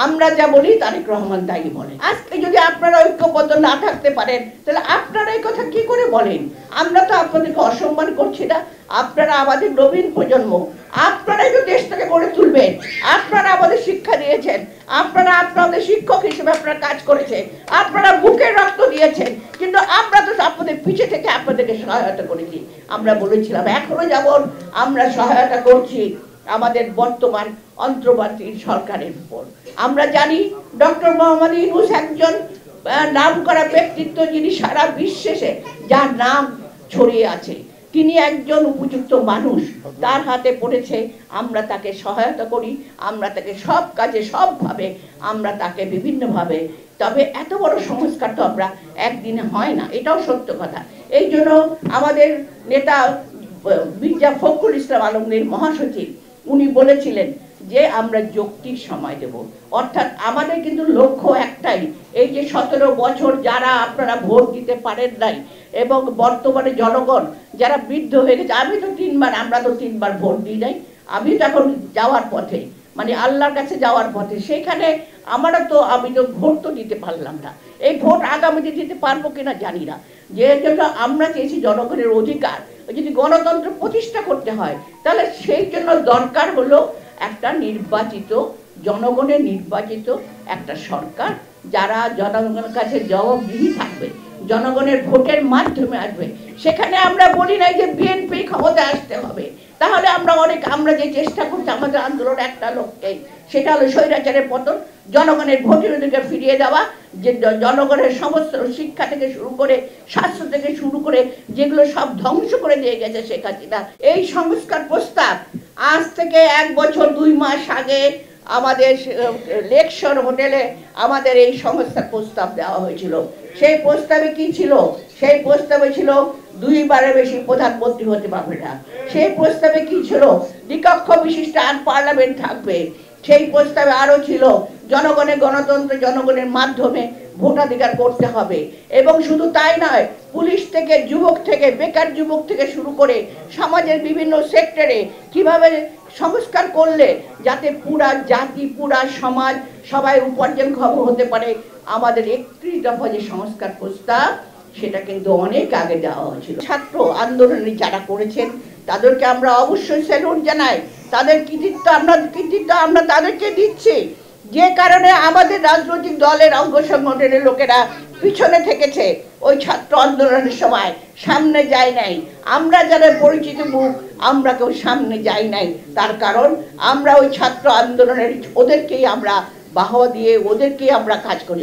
আমরা যা বলি তারেক রহমান তাই বলেন। আজকে যদি আপনারা ঐক্যবদ্ধ না থাকতে পারেন তাহলে আপনারা এই কথা কি করে বলেন? আমরা তো আপনাদেরকে অসম্মান করছি না। আপনারা আমাদের নবীন প্রজন্ম, আপনারাই তো দেশটাকে গড়ে তুলবেন। আপনারা আমাদের শিক্ষা দিয়েছেন, আপনারা আপনাদের শিক্ষক হিসেবে আপনারা কাজ করেছেন, আপনারা বুকের রক্ত দিয়েছেন, কিন্তু আমরা তো আপনাদের পিছে থেকে আপনাদেরকে সহায়তা করেছি। আমরা বলেছিলাম, এখনো যেমন আমরা সহায়তা করছি আমাদের বর্তমান অন্তর্বর্তী সরকারের উপর। আমরা জানি ডক্টর মোহাম্মদ ইউনূস একজন নামকরা ব্যক্তিত্ব, যিনি সারা বিশ্বে যার নাম ছড়িয়ে আছে। তিনি একজন উপযুক্ত মানুষ, তার হাতে পড়েছে, আমরা তাকে সহায়তা করি, আমরা তাকে সব কাজে সবভাবে আমরা তাকে বিভিন্নভাবে। তবে এত বড় সংস্কার তো আমরা একদিনে হয় না, এটাও সত্য কথা। এই জন্য আমাদের নেতা মির্জা ফখরুল ইসলাম আলমগীর মহাসচিব উনি বলেছিলেন যে আমরা যৌক্তিক সময় দেব। অর্থাৎ আমাদের কিন্তু লক্ষ্য একটাই, এই যে 17 বছর যারা আপনারা ভোট দিতে পারেন নাই এবং বর্তমানে জনগণ যারা বৃদ্ধ হয়ে গেছে, আমরা তো তিনবার ভোট দিই নাই। আমি তো এখন যাওয়ার পথে, মানে আল্লাহর কাছে যাওয়ার পথে, সেখানে আমি তো ভোট তো দিতে পারলাম না। এই ভোট আগামীতে দিতে পারবো কিনা জানি না। যে জন্য আমরা চেয়েছি জনগণের অধিকার, যদি গণতন্ত্র প্রতিষ্ঠা করতে হয় তাহলে সেই জন্য দরকার হলো একটা নির্বাচিত, জনগণের নির্বাচিত একটা সরকার, যারা জনগণের কাছে জবাবদিহি থাকবে, জনগণের ভোটের মাধ্যমে আসবে। সেখানে আমরা বলি নাই যে বিএনপি ক্ষমতায় আসতে হবে। তাহলে আমরা যে চেষ্টা করছি আমাদের আন্দোলন একটা লক্ষ্যেই, সেটা হলো স্বৈরাচারের পতন, জনগণের ভোটের অধিকার ফিরিয়ে দেওয়া, যে জনগণের সমস্ত শিক্ষা থেকে শুরু করে স্বাস্থ্য থেকে শুরু করে যেগুলো সব ধ্বংস করে দিয়ে গেছে শেখ হাসিনা। এই সংস্কার প্রস্তাব আজ থেকে 1 বছর 2 মাস আগে আমাদের লেকশন হোটেলে আমাদের এই সংস্কার প্রস্তাব দেওয়া হয়েছিল। সেই প্রস্তাবে কি ছিল? সেই প্রস্তাবে ছিল 2বারের বেশি প্রধানমন্ত্রী হতে পারবে না। সেই প্রস্তাবে কি ছিল? দ্বিকক্ষ বিশিষ্ট পার্লামেন্ট থাকবে। সেই প্রস্তাবে আরো ছিল জনগণের গণতন্ত্র, জনগণের মাধ্যমে ভোটাধিকার করতে হবে। এবং শুধু তাই নয়, পুলিশ থেকে যুবক থেকে বেকার যুবক থেকে শুরু করে সমাজের বিভিন্ন সেক্টরে কিভাবে সংস্কার করলে যাতে পুরা জাতি, পুরা সমাজ সবাই উপার্জনক্ষম হতে পারে। আমাদের 31 দফা যে সংস্কার প্রস্তাব, সেটা কিন্তু অনেক আগে দেওয়া হয়েছিল। ছাত্র আন্দোলনে যারা করেছেন তাদেরকে আমরা অবশ্যই স্যালুট জানাই। তাদের কৃতিত্ব আমরা তাদেরকে দিচ্ছি, যে কারণে আমাদের রাজনৈতিক দলের অঙ্গ সংগঠনের লোকেরা পিছনে থেকেছে। ওই ছাত্র আন্দোলনের সময় সামনে যায় নাই। আমরা যারা পরিচিত মুখ, আমরা কেউ সামনে যাই নাই। তার কারণ আমরা ওই ছাত্র আন্দোলনের ওদেরকেই আমরা বাহবা দিয়ে ওদেরকেই আমরা কাজ করি।